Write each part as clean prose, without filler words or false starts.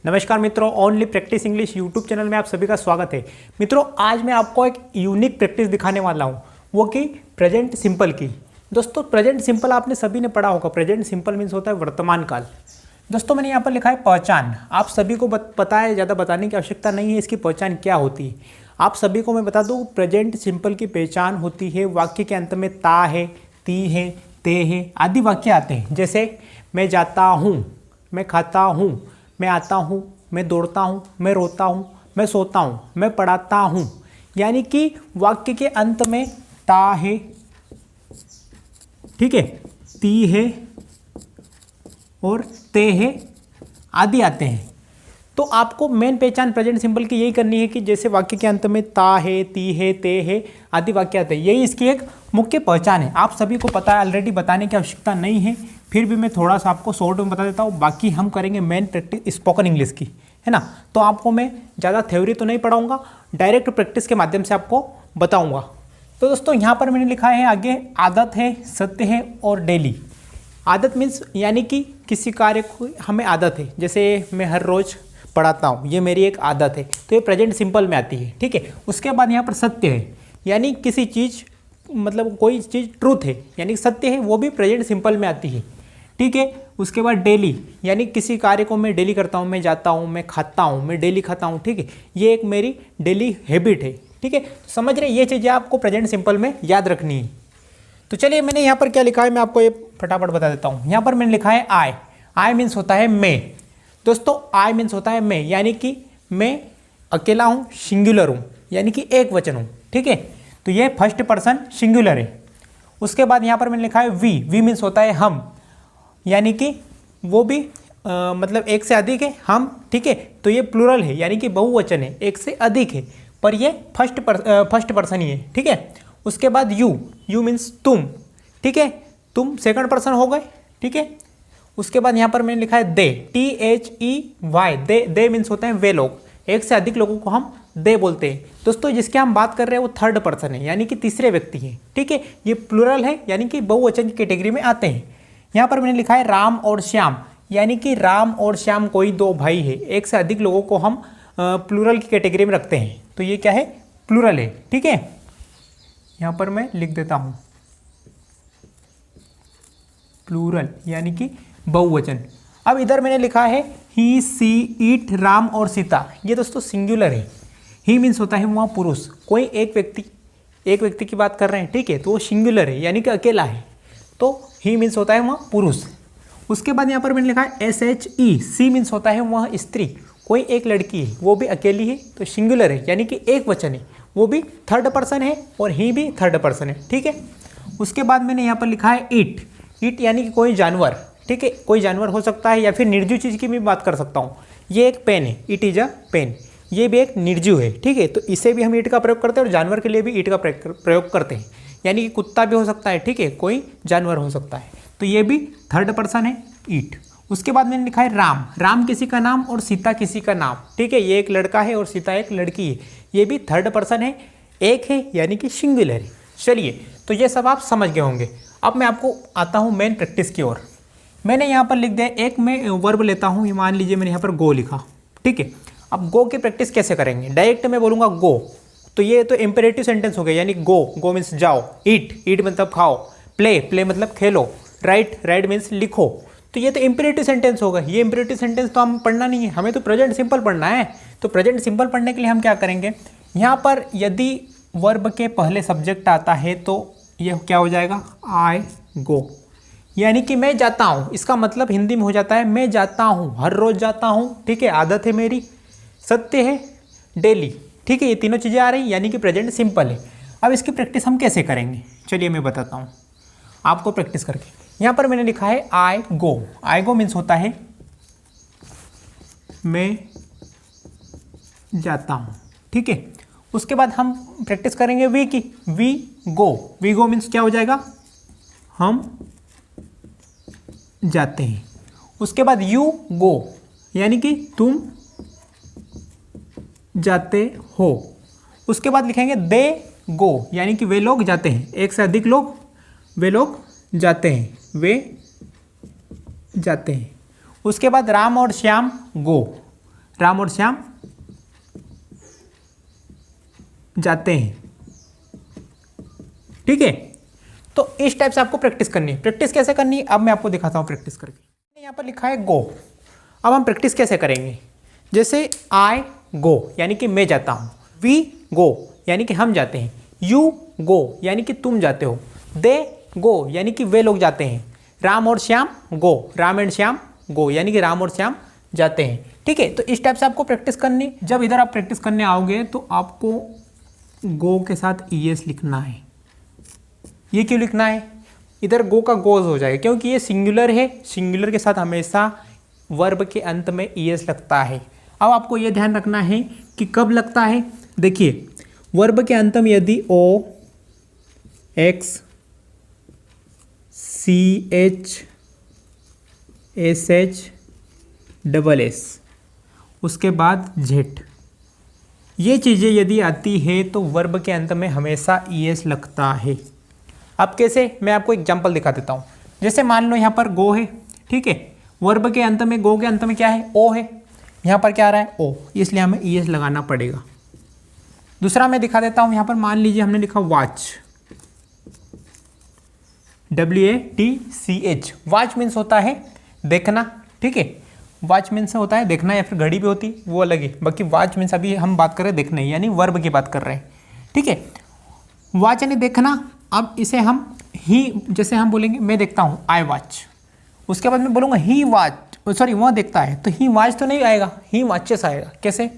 नमस्कार मित्रों, only practice English YouTube channel में आप सभी का स्वागत है। मित्रों, आज मैं आपको एक यूनिक प्रैक्टिस दिखाने वाला हूँ, वो कि प्रेजेंट सिंपल की। दोस्तों, प्रेजेंट सिंपल आपने सभी ने पढ़ा होगा। प्रेजेंट सिंपल मीन्स होता है वर्तमान काल। दोस्तों, मैंने यहाँ पर लिखा है पहचान। आप सभी को पता है, ज़्यादा बताने की आवश्यकता नहीं है इसकी पहचान क्या होती है। आप सभी को मैं बता दूँ, प्रेजेंट सिंपल की पहचान होती है वाक्य के अंत में ता है, ती है, ते है आदि वाक्य आते हैं। जैसे मैं जाता हूँ, मैं खाता हूँ, मैं आता हूँ, मैं दौड़ता हूँ, मैं रोता हूँ, मैं सोता हूँ, मैं पढ़ाता हूँ। यानी कि वाक्य के अंत में ता है, ठीक है, ती है और ते है आदि आते हैं। तो आपको मेन पहचान प्रेजेंट सिंपल की यही करनी है कि जैसे वाक्य के अंत में ता है, ती है, ते है आदि वाक्य आते हैं, यही इसकी एक मुख्य पहचान है। आप सभी को पता है, ऑलरेडी बताने की आवश्यकता नहीं है, फिर भी मैं थोड़ा सा आपको शॉर्ट में बता देता हूँ। बाकी हम करेंगे मेन प्रैक्टिस स्पोकन इंग्लिश की, है ना। तो आपको मैं ज़्यादा थ्योरी तो नहीं पढ़ाऊँगा, डायरेक्ट प्रैक्टिस के माध्यम से आपको बताऊँगा। तो दोस्तों, यहाँ पर मैंने लिखा है आगे, आदत है, सत्य है और डेली। आदत मीन्स यानी कि किसी कार्य को हमें आदत है, जैसे मैं हर रोज़ पढ़ाता हूँ, ये मेरी एक आदत है, तो ये प्रेजेंट सिंपल में आती है, ठीक है। उसके बाद यहाँ पर सत्य है, यानी किसी चीज़, मतलब कोई चीज़ ट्रूथ है, यानी सत्य है, वो भी प्रेजेंट सिंपल में आती है, ठीक है। उसके बाद डेली, यानी किसी कार्य को मैं डेली करता हूँ, मैं जाता हूँ, मैं खाता हूँ, मैं डेली खाता हूँ, ठीक है, ये एक मेरी डेली हैबिट है, ठीक है। तो समझ रहे, ये चीज़ें आपको प्रेजेंट सिंपल में याद रखनी है। तो चलिए, मैंने यहाँ पर क्या लिखा है मैं आपको ये फटाफट बता देता हूँ। यहाँ पर मैंने लिखा है आई। आई मीन्स होता है मैं। दोस्तों, आई मीन्स होता है मैं, यानी कि मैं अकेला हूँ, सिंगुलर हूँ, यानी कि एक वचन हूँ, ठीक है। तो ये फर्स्ट पर्सन सिंगुलर है। उसके बाद यहाँ पर मैंने लिखा है वी। वी मीन्स होता है हम, यानी कि वो भी मतलब एक से अधिक है, हम, ठीक है। तो ये प्लूरल है, यानी कि बहुवचन है, एक से अधिक है, पर ये फर्स्ट पर्सन ही है, ठीक है। उसके बाद यू। यू मीन्स तुम, ठीक है, तुम सेकंड पर्सन हो गए, ठीक है। उसके बाद यहाँ पर मैंने लिखा है दे। THEY। दे मीन्स होते हैं वे लोग, एक से अधिक लोगों को हम दे बोलते हैं। दोस्तों, जिसके हम बात कर रहे हैं वो थर्ड पर्सन है, यानी कि तीसरे व्यक्ति हैं, ठीक है। ये प्लूरल है, यानी कि बहुवचन की कैटेगरी में आते हैं। यहाँ पर मैंने लिखा है राम और श्याम, यानी कि राम और श्याम कोई दो भाई है, एक से अधिक लोगों को हम प्लूरल की कैटेगरी में रखते हैं, तो ये क्या है, प्लूरल है, ठीक है। यहाँ पर मैं लिख देता हूँ प्लूरल, यानी कि बहुवचन। अब इधर मैंने लिखा है ही, सी, इट, राम और सीता। ये दोस्तों सिंगुलर है। ही मीन्स होता है वहाँ पुरुष, कोई एक व्यक्ति की बात कर रहे हैं, ठीक है, तो वो सिंगुलर है, यानी कि अकेला है, तो ही मीन्स होता है वहाँ पुरुष। उसके बाद यहाँ पर मैंने लिखा है SHE। सी मीन्स होता है वहाँ स्त्री, कोई एक लड़की है, वो भी अकेली है, तो सिंगुलर है, यानी कि एक वचन है, वो भी थर्ड पर्सन है और ही भी थर्ड पर्सन है, ठीक है। उसके बाद मैंने यहाँ पर लिखा है इट। इट यानी कि कोई जानवर, ठीक है, कोई जानवर हो सकता है या फिर निर्जीव चीज़ की भी बात कर सकता हूँ। ये एक पेन है, इट इज़ अ पेन, ये भी एक निर्जीव है, ठीक है। तो इसे भी हम ईट का प्रयोग करते हैं और जानवर के लिए भी ईट का प्रयोग करते हैं, यानी कि कुत्ता भी हो सकता है, ठीक है, कोई जानवर हो सकता है, तो ये भी थर्ड पर्सन है, ईट। उसके बाद मैंने लिखा है राम। राम किसी का नाम और सीता किसी का नाम, ठीक है, ये एक लड़का है और सीता एक लड़की है, ये भी थर्ड पर्सन है, एक है, यानी कि सिंगुलर है। चलिए, तो ये सब आप समझ गए होंगे। अब मैं आपको आता हूँ मेन प्रैक्टिस की ओर। मैंने यहाँ पर लिख दिया, एक मैं वर्ब लेता हूँ, मान लीजिए मैंने यहाँ पर गो लिखा, ठीक है। अब गो की प्रैक्टिस कैसे करेंगे, डायरेक्ट मैं बोलूँगा गो, तो ये तो इम्पेरेटिव सेंटेंस हो गया, यानी गो मीन्स जाओ, ईट मतलब खाओ, प्ले मतलब खेलो, राइट मीन्स लिखो, तो ये तो इम्पेरेटिव सेंटेंस होगा। ये इम्पेरेटिव सेंटेंस तो हम पढ़ना नहीं है, हमें तो प्रेजेंट सिंपल पढ़ना है। तो प्रेजेंट सिंपल पढ़ने के लिए हम क्या करेंगे, यहाँ पर यदि वर्ब के पहले सब्जेक्ट आता है तो ये क्या हो जाएगा, आई गो, यानी कि मैं जाता हूँ। इसका मतलब हिंदी में हो जाता है मैं जाता हूँ, हर रोज़ जाता हूँ, ठीक है, आदत है मेरी, सत्य है, डेली, ठीक है, ये तीनों चीज़ें आ रही, यानी कि प्रेजेंट सिंपल है। अब इसकी प्रैक्टिस हम कैसे करेंगे, चलिए मैं बताता हूँ आपको प्रैक्टिस करके। यहाँ पर मैंने लिखा है आई गो। आई गो मीन्स होता है मैं जाता हूँ, ठीक है। उसके बाद हम प्रैक्टिस करेंगे वी की। We go. We go means क्या हो जाएगा, हम जाते हैं। उसके बाद यू गो, यानी कि तुम जाते हो। उसके बाद लिखेंगे दे गो, यानी कि वे लोग जाते हैं, एक से अधिक लोग, वे लोग जाते हैं, वे जाते हैं। उसके बाद राम और श्याम गो। राम और श्याम जाते हैं। ठीक है, तो इस टाइप से आपको प्रैक्टिस करनी है। प्रैक्टिस कैसे करनी है अब मैं आपको दिखाता हूं प्रैक्टिस करके। यहाँ पर लिखा है गो। अब हम प्रैक्टिस कैसे करेंगे, जैसे आई गो यानी कि मैं जाता हूं, वी गो यानी कि हम जाते हैं, यू गो यानी कि तुम जाते हो, दे गो यानी कि वे लोग जाते हैं, राम और श्याम गो, राम एंड श्याम गो यानी कि राम और श्याम जाते हैं। ठीक है, तो इस टाइप से आपको प्रैक्टिस करनी। जब इधर आप प्रैक्टिस करने आओगे तो आपको गो के साथ ईएस लिखना है। ये क्यों लिखना है, इधर गो का गोज हो जाएगा क्योंकि ये सिंगुलर है, सिंगुलर के साथ हमेशा वर्ब के अंत में ईएस लगता है। अब आपको ये ध्यान रखना है कि कब लगता है। देखिए वर्ब के अंत में यदि O X C H S H double S उसके बाद जेड, ये चीज़ें यदि आती है तो वर्ब के अंत में हमेशा ईएस लगता है। अब कैसे, मैं आपको एग्जांपल दिखा देता हूँ। जैसे मान लो यहाँ पर गो है, ठीक है, वर्ब के अंत में, गो के अंत में क्या है, ओ है, यहाँ पर क्या आ रहा है ओ, इसलिए हमें ईएस लगाना पड़ेगा। दूसरा मैं दिखा देता हूँ, यहाँ पर मान लीजिए हमने लिखा वॉच, WATCH, वॉच मीन्स होता है देखना। ठीक है, वॉच मीन्स होता है देखना, या फिर घड़ी भी होती वो अलग है, बाकी वॉच मीन्स अभी हम बात कर रहे हैं देखने, यानी वर्ब की बात कर रहे हैं। ठीक है, वॉच यानी देखना। अब इसे हम ही, जैसे हम बोलेंगे मैं देखता हूँ आई वॉच, उसके बाद मैं बोलूँगा ही वॉच, सॉरी वह देखता है, तो ही वॉच तो नहीं आएगा, ही वॉचेस आएगा। कैसे,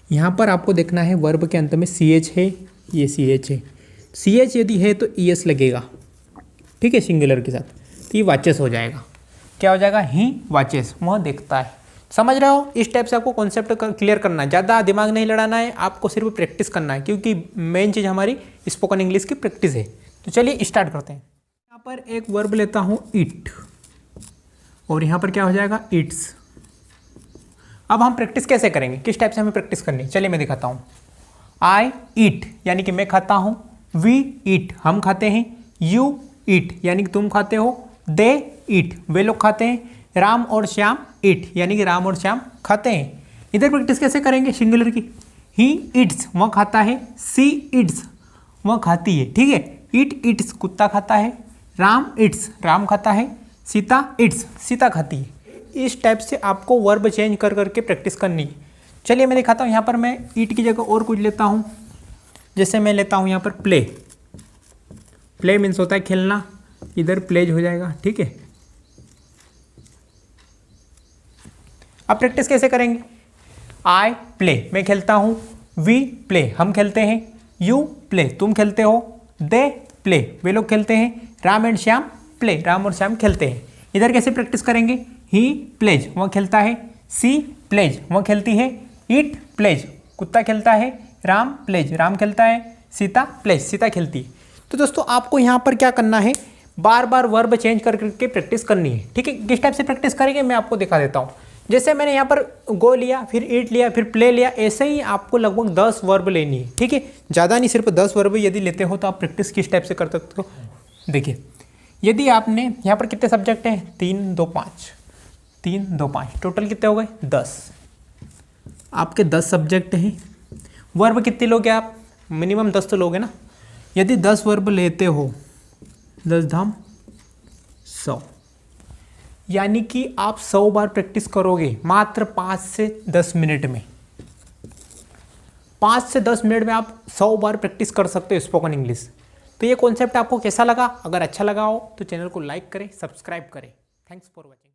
यहाँ पर आपको देखना है वर्ब के अंत में CH है, ये CH है, CH यदि है तो ES लगेगा। ठीक है, सिंगुलर के साथ, तो ये वॉचेस हो जाएगा। क्या हो जाएगा, ही वॉचेस, वह देखता है। समझ रहे हो, इस टाइप से आपको कॉन्सेप्ट क्लियर करना है, ज़्यादा दिमाग नहीं लड़ाना है, आपको सिर्फ प्रैक्टिस करना है, क्योंकि मेन चीज़ हमारी स्पोकन इंग्लिश की प्रैक्टिस है। तो चलिए स्टार्ट करते हैं। यहाँ पर एक वर्ब लेता हूँ इट, और यहाँ पर क्या हो जाएगा इट्स। अब हम प्रैक्टिस कैसे करेंगे, किस टाइप से हमें प्रैक्टिस करनी है, चलिए मैं दिखाता हूँ। आई ईट यानी कि मैं खाता हूँ, वी ईट हम खाते हैं, यू ईट यानी कि तुम खाते हो, दे ईट वे लोग खाते हैं, राम और श्याम ईट यानी कि राम और श्याम खाते हैं। इधर प्रैक्टिस कैसे करेंगे सिंगुलर की, ही ईट्स वह खाता है, सी ईट्स वह खाती है। ठीक है, ईट ईट्स कुत्ता खाता है, राम ईट्स राम खाता है, सीता ईट्स सीता खाती है। इस टाइप से आपको वर्ब चेंज कर करके प्रैक्टिस करनी है। चलिए मैं दिखाता हूँ, यहाँ पर मैं ईट की जगह और कुछ लेता हूँ। जैसे मैं लेता हूँ यहाँ पर प्ले, प्ले मीन्स होता है खेलना, इधर प्लेज हो जाएगा। ठीक है, अब प्रैक्टिस कैसे करेंगे, आई प्ले मैं खेलता हूँ, वी प्ले हम खेलते हैं, यू प्ले तुम खेलते हो, दे प्ले वे लोग खेलते हैं, राम एंड श्याम प्ले राम और श्याम खेलते हैं। इधर कैसे प्रैक्टिस करेंगे, ही प्लेज वह खेलता है, सी प्लेज वह खेलती है, ईट प्लेज कुत्ता खेलता है, राम प्लेज राम खेलता है, सीता प्लेज सीता खेलती है। तो दोस्तों आपको यहाँ पर क्या करना है, बार बार वर्ब चेंज कर करके प्रैक्टिस करनी है। ठीक है, किस टाइप से प्रैक्टिस करेंगे मैं आपको दिखा देता हूँ। जैसे मैंने यहाँ पर गो लिया, फिर ईट लिया, फिर प्ले लिया, ऐसे ही आपको लगभग 10 वर्ब लेनी है। ठीक है, ज़्यादा नहीं, सिर्फ 10 वर्ब यदि लेते हो तो आप प्रैक्टिस किस टाइप से कर सकते हो। देखिए यदि आपने यहाँ पर कितने सब्जेक्ट हैं, 3 2 5, 3 2 5, टोटल कितने हो गए 10। आपके 10 सब्जेक्ट हैं, वर्ब कितने लोगे आप, मिनिमम 10 तो लोगे ना। यदि 10 वर्ब लेते हो, 10 धाम 100, यानी कि आप 100 बार प्रैक्टिस करोगे मात्र 5 से 10 मिनट में। 5 से 10 मिनट में आप 100 बार प्रैक्टिस कर सकते हो स्पोकन इंग्लिश। तो ये कॉन्सेप्ट आपको कैसा लगा, अगर अच्छा लगा हो तो चैनल को लाइक करें, सब्सक्राइब करें। Thanks for watching.